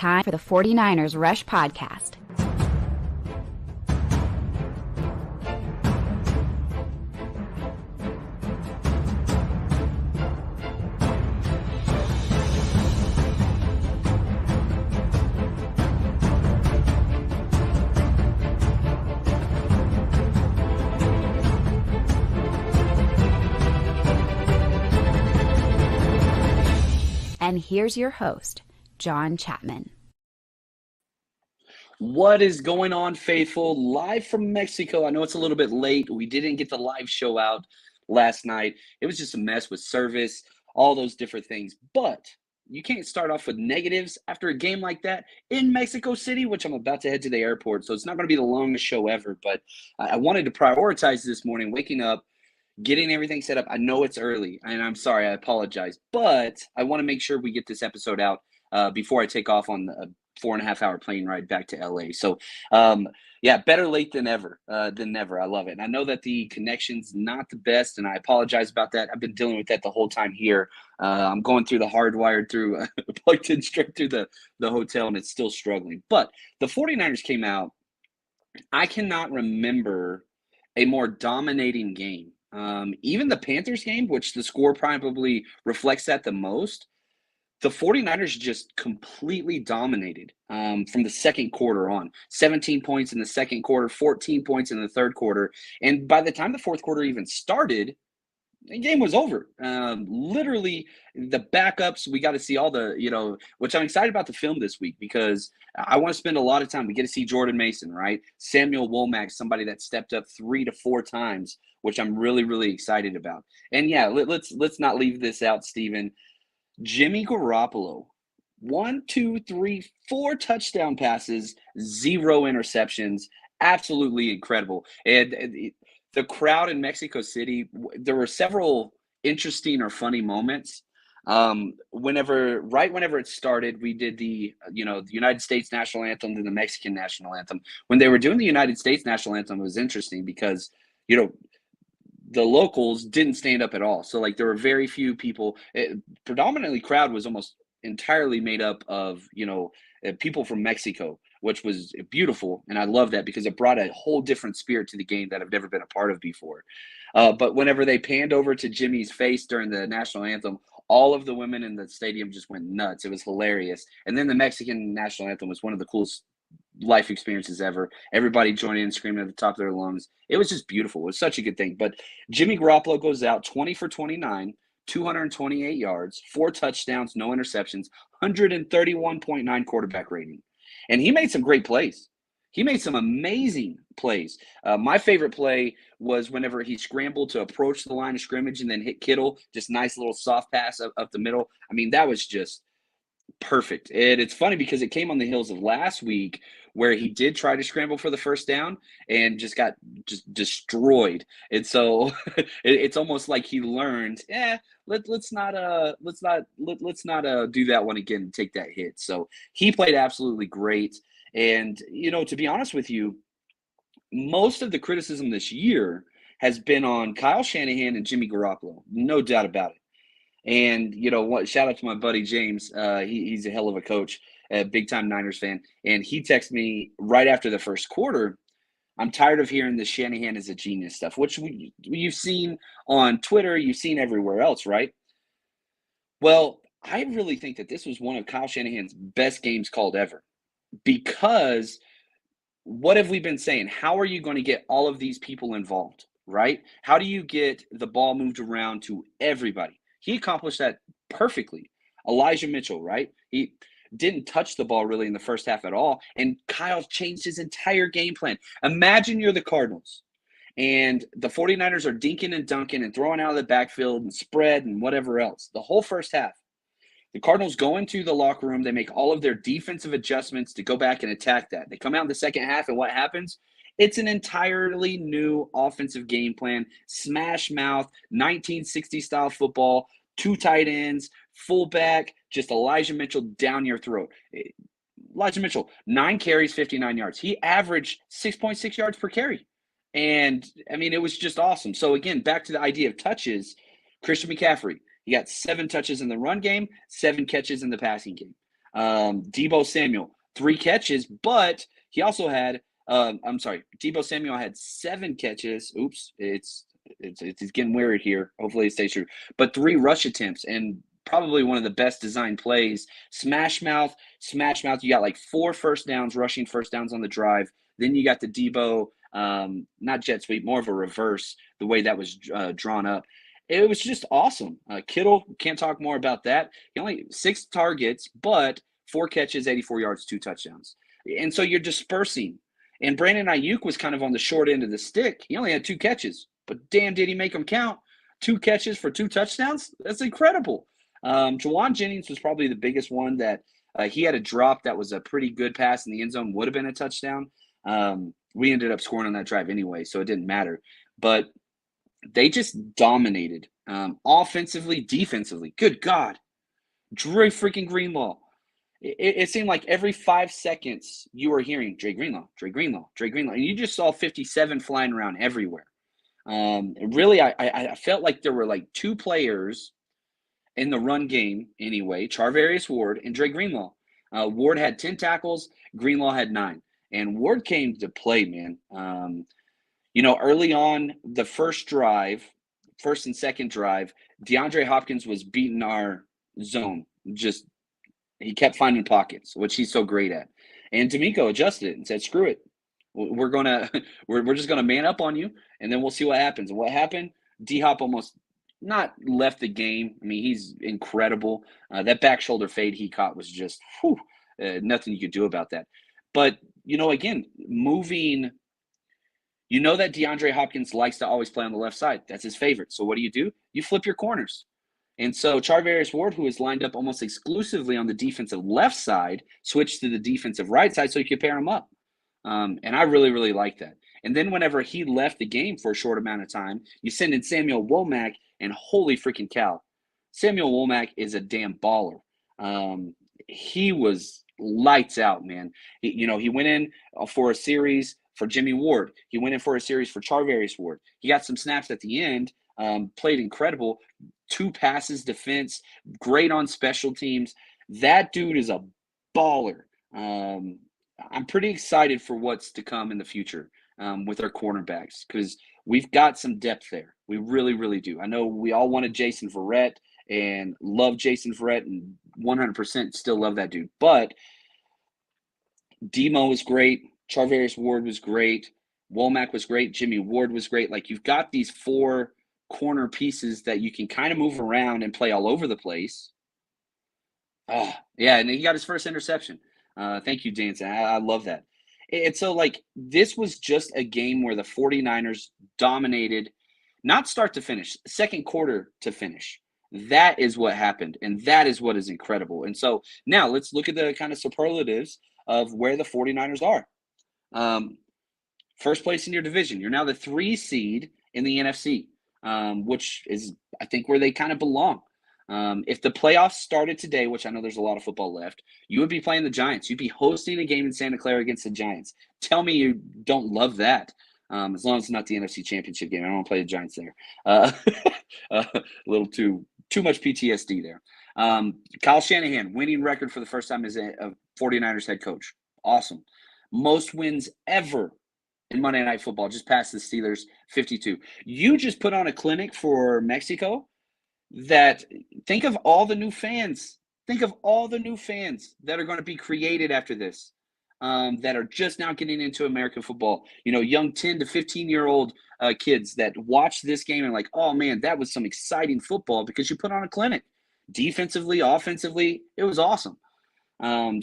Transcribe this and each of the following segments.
Time for the 49ers Rush Podcast. And here's your host, John Chapman. What is going on, faithful? Live from Mexico. I know it's a little bit late. We didn't get the live show out last night. It was just a mess with service, all those different things. But you can't start off with negatives after a game like that in Mexico City, which I'm about to head to the airport. So it's not going to be the longest show ever. But I wanted to prioritize this morning, waking up, getting everything set up. I know it's early, and I'm sorry. I apologize. But I want to make sure we get this episode out before I take off on the 4.5-hour plane ride back to LA. So, yeah, better late than ever, than never. I love it. And I know that the connection's not the best, and I apologize about that. I've been dealing with that the whole time here. I'm going through the hardwired through, plugged in straight through the hotel, and it's still struggling. But the 49ers came out. I cannot remember a more dominating game. Even the Panthers game, which the score probably reflects that the most, the 49ers just completely dominated from the second quarter on. 17 points in the second quarter, 14 points in the third quarter. And by the time the fourth quarter even started, the game was over. Literally, the backups, we got to see all the, which I'm excited about the film this week because I want to spend a lot of time. We get to see Jordan Mason, right? Samuel Womack, somebody that stepped up 3 to 4 times, which I'm really, really excited about. And yeah, let's not leave this out, Steven. Jimmy Garoppolo, 4 touchdown passes, 0 interceptions. Absolutely incredible. And the crowd in Mexico City, there were several interesting or funny moments. Whenever it started, we did the United States national anthem and the Mexican national anthem. When they were doing the United States national anthem, it was interesting because, the locals didn't stand up at all. So there were very few people. Predominantly crowd was almost entirely made up of, people from Mexico, which was beautiful. And I love that because it brought a whole different spirit to the game that I've never been a part of before. But whenever they panned over to Jimmy's face during the national anthem, all of the women in the stadium just went nuts. It was hilarious. And then the Mexican national anthem was one of the coolest life experiences ever. Everybody joining in, screaming at the top of their lungs. It was just beautiful. It was such a good thing. But Jimmy Garoppolo goes out 20 for 29, 228 yards, 4 touchdowns, no interceptions, 131.9 quarterback rating. And he made some great plays. He made some amazing plays. My favorite play was whenever he scrambled to approach the line of scrimmage and then hit Kittle, just nice little soft pass up the middle. I mean, that was just perfect. And it's funny because it came on the heels of last week where he did try to scramble for the first down and just got destroyed. And so it's almost like he learned, let's not do that one again and take that hit. So he played absolutely great. And, to be honest with you, most of the criticism this year has been on Kyle Shanahan and Jimmy Garoppolo. No doubt about it. And, shout out to my buddy James. He's a hell of a coach, a big-time Niners fan. And he texted me right after the first quarter, I'm tired of hearing the Shanahan is a genius stuff, which you've seen on Twitter, you've seen everywhere else, right? Well, I really think that this was one of Kyle Shanahan's best games called ever because what have we been saying? How are you going to get all of these people involved, right? How do you get the ball moved around to everybody? He accomplished that perfectly. Elijah Mitchell, right? He didn't touch the ball really in the first half at all. And Kyle changed his entire game plan. Imagine you're the Cardinals and the 49ers are dinking and dunking and throwing out of the backfield and spread and whatever else. The whole first half. The Cardinals go into the locker room. They make all of their defensive adjustments to go back and attack that. They come out in the second half, and what happens? It's an entirely new offensive game plan. Smash mouth, 1960-style football, 2 tight ends, fullback, just Elijah Mitchell down your throat. Elijah Mitchell, 9 carries, 59 yards. He averaged 6.6 yards per carry. And, I mean, it was just awesome. So, again, back to the idea of touches, Christian McCaffrey. He got 7 touches in the run game, 7 catches in the passing game. Deebo Samuel, 3 catches, but he also had Deebo Samuel had 7 catches. Oops, it's getting weird here. Hopefully it stays true. But 3 rush attempts and probably one of the best designed plays. Smash mouth. You got like 4 first downs, rushing first downs on the drive. Then you got the Deebo, not jet sweep, more of a reverse, the way that was drawn up. It was just awesome. Kittle, can't talk more about that. He only 6 targets, but 4 catches, 84 yards, 2 touchdowns. And so you're dispersing. And Brandon Ayuk was kind of on the short end of the stick. He only had 2 catches, but damn, did he make them count? 2 catches for 2 touchdowns? That's incredible. Jawan Jennings was probably the biggest one that he had a drop that was a pretty good pass in the end zone, would have been a touchdown. We ended up scoring on that drive anyway, so it didn't matter. But they just dominated offensively, defensively. Good God. Dre freaking Greenlaw. It seemed like every 5 seconds you were hearing Dre Greenlaw, Dre Greenlaw, Dre Greenlaw. And you just saw 57 flying around everywhere. Really, I felt like there were like 2 players in the run game anyway, Charvarius Ward and Dre Greenlaw. Ward had 10 tackles, Greenlaw had 9. And Ward came to play, man. Early on, the first and second drive, DeAndre Hopkins was beating our zone. He kept finding pockets, which he's so great at. And D'Amico adjusted it and said, "Screw it, we're just gonna man up on you, and then we'll see what happens." And what happened? D Hop almost not left the game. I mean, he's incredible. That back shoulder fade he caught was just nothing you could do about that. But again, moving. You know that DeAndre Hopkins likes to always play on the left side. That's his favorite. So what do? You flip your corners. And so Charvarius Ward, who is lined up almost exclusively on the defensive left side, switched to the defensive right side so you could pair him up. And I really, really like that. And then whenever he left the game for a short amount of time, you send in Samuel Womack, and holy freaking cow, Samuel Womack is a damn baller. He was lights out, man. He went in for a series for Jimmy Ward. He went in for a series for Charvarius Ward. He got some snaps at the end, played incredible. 2 passes defense, great on special teams. That dude is a baller. I'm pretty excited for what's to come in the future with our cornerbacks because we've got some depth there. We really, really do. I know we all wanted Jason Verrett and love Jason Verrett and 100% still love that dude. But Demo was great. Charvarius Ward was great. Womack was great. Jimmy Ward was great. Like, you've got these 4 corner pieces that you can kind of move around and play all over the place. Yeah, and he got his first interception. Thank you, Danson. I love that. And so, this was just a game where the 49ers dominated, not start to finish, second quarter to finish. That is what happened, and that is what is incredible. And so now let's look at the kind of superlatives of where the 49ers are. First place in your division. You're now the 3 seed in the NFC, which is, I think, where they kind of belong. If the playoffs started today, which I know there's a lot of football left, you would be playing the Giants. You'd be hosting a game in Santa Clara against the Giants. Tell me you don't love that. As long as it's not the NFC Championship game. I don't want to play the Giants there. A little too much PTSD there. Kyle Shanahan, winning record for the first time as a 49ers head coach. Awesome. Most wins ever in Monday Night Football, just past the Steelers, 52. You just put on a clinic for Mexico that think of all the new fans. Think of all the new fans that are going to be created after this, that are just now getting into American football. Young 10 to 15-year-old kids that watch this game and like, oh, man, that was some exciting football because you put on a clinic. Defensively, offensively, it was awesome.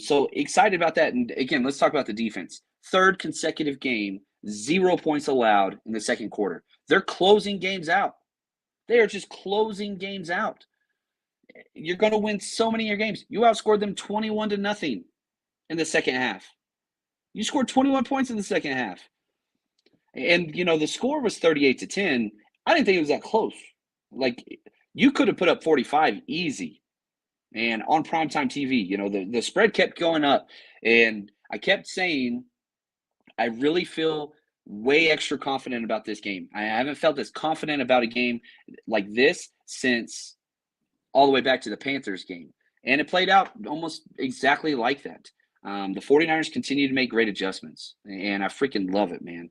So excited about that. And again, let's talk about the defense. 3rd consecutive game, 0 points allowed in the second quarter. They're closing games out. They are just closing games out. You're going to win so many of your games. You outscored them 21-0 in the second half. You scored 21 points in the second half. And, the score was 38-10. I didn't think it was that close. You could have put up 45 easy. And on primetime TV, the spread kept going up. And I kept saying, I really feel way extra confident about this game. I haven't felt as confident about a game like this since all the way back to the Panthers game. And it played out almost exactly like that. The 49ers continue to make great adjustments, and I freaking love it, man.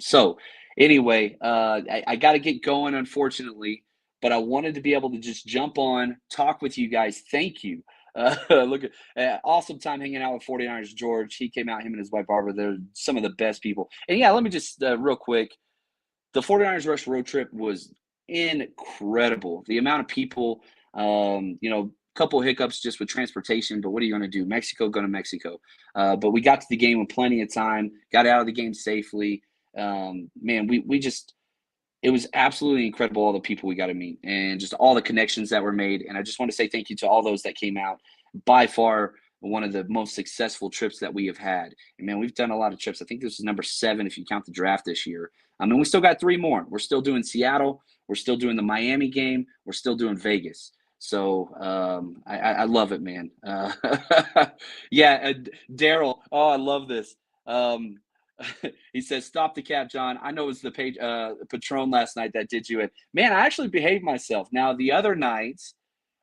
So, anyway, I got to get going, unfortunately, but I wanted to be able to just jump on, talk with you guys. Thank you. Look at awesome time hanging out with 49ers George. He came out, him and his wife Barbara. They're some of the best people. And yeah, let me just real quick. The 49ers Rush road trip was incredible. The amount of people, couple hiccups just with transportation, but what are you going to do? Mexico, go to Mexico. But we got to the game with plenty of time, got out of the game safely. Man, we just, it was absolutely incredible, all the people we got to meet and just all the connections that were made. And I just want to say thank you to all those that came out. By far, one of the most successful trips that we have had. And man, we've done a lot of trips. I think this is number 7 if you count the draft this year. And we still got 3 more. We're still doing Seattle. We're still doing the Miami game. We're still doing Vegas. So I love it, man. Yeah, Daryl. Oh, I love this. He says, "Stop the cap, John. I know it was the page Patron last night that did you in." Man, I actually behaved myself. Now the other nights,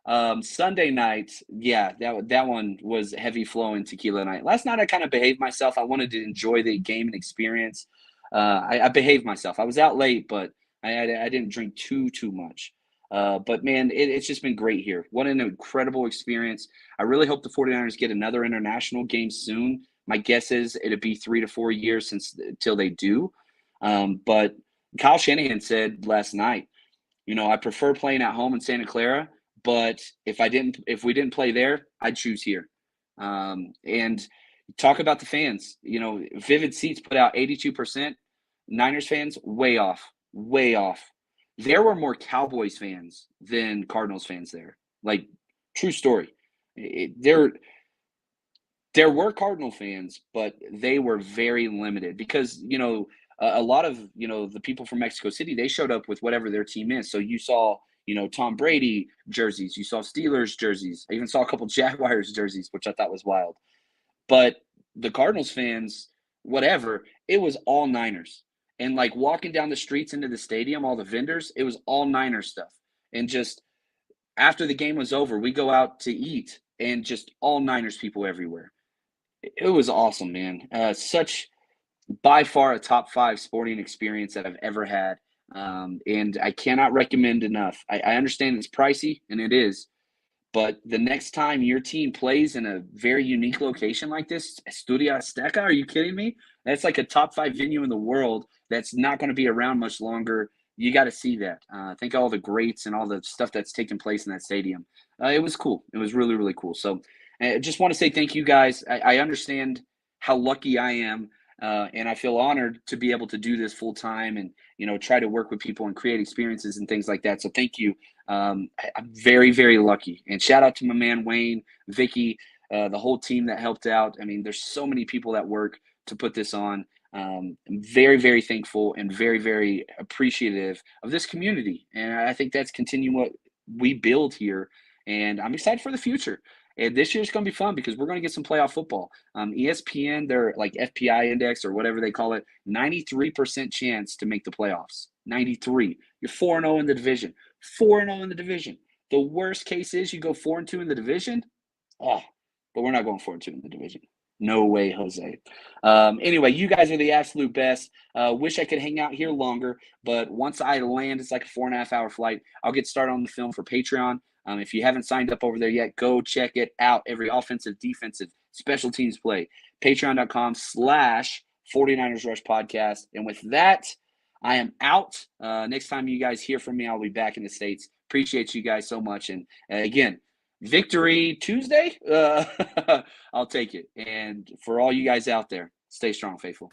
Sunday night, yeah, that one was heavy flowing tequila night. Last night I kind of behaved myself. I wanted to enjoy the game and experience. I behaved myself. I was out late, but I didn't drink too much. But man, it's just been great here. What an incredible experience. I really hope the 49ers get another international game soon. My guess is it'll be 3 to 4 years until they do. But Kyle Shanahan said last night, I prefer playing at home in Santa Clara, but if we didn't play there, I'd choose here. And talk about the fans. Vivid Seats put out 82%. Niners fans, way off, way off. There were more Cowboys fans than Cardinals fans there. Like, true story. There were Cardinal fans, but they were very limited because, a lot of, the people from Mexico City, they showed up with whatever their team is. So you saw, Tom Brady jerseys, you saw Steelers jerseys. I even saw a couple Jaguars jerseys, which I thought was wild. But the Cardinals fans, whatever, it was all Niners. And like walking down the streets into the stadium, all the vendors, it was all Niners stuff. And just after the game was over, we go out to eat and just all Niners people everywhere. It was awesome, man. Such by far a top 5 sporting experience that I've ever had. And I cannot recommend enough. I understand it's pricey, and it is. But the next time your team plays in a very unique location like this, Estudio Azteca, are you kidding me? That's like a top 5 venue in the world that's not going to be around much longer. You got to see that. Think of all the greats and all the stuff that's taken place in that stadium. It was cool. It was really, really cool. So I just want to say thank you guys. I understand how lucky I am, and I feel honored to be able to do this full time and, try to work with people and create experiences and things like that. So thank you. I'm very, very lucky. And shout out to my man, Wayne, Vicky, the whole team that helped out. I mean, there's so many people that work to put this on. I'm very, very thankful and very, very appreciative of this community. And I think that's continuing what we build here. And I'm excited for the future. And this year's going to be fun because we're going to get some playoff football. ESPN, their like FPI index or whatever they call it, 93% chance to make the playoffs. 93. You're 4-0 in the division. 4-0 in the division. The worst case is you go 4-2 in the division. Oh, but we're not going 4-2 in the division. No way, Jose. Anyway, you guys are the absolute best. Wish I could hang out here longer, but once I land, it's like a 4.5-hour flight. I'll get started on the film for Patreon. If you haven't signed up over there yet, go check it out. Every offensive, defensive, special teams play. Patreon.com/49ers Rush Podcast. And with that, I am out. Next time you guys hear from me, I'll be back in the States. Appreciate you guys so much. And again, Victory Tuesday, I'll take it. And for all you guys out there, stay strong, faithful.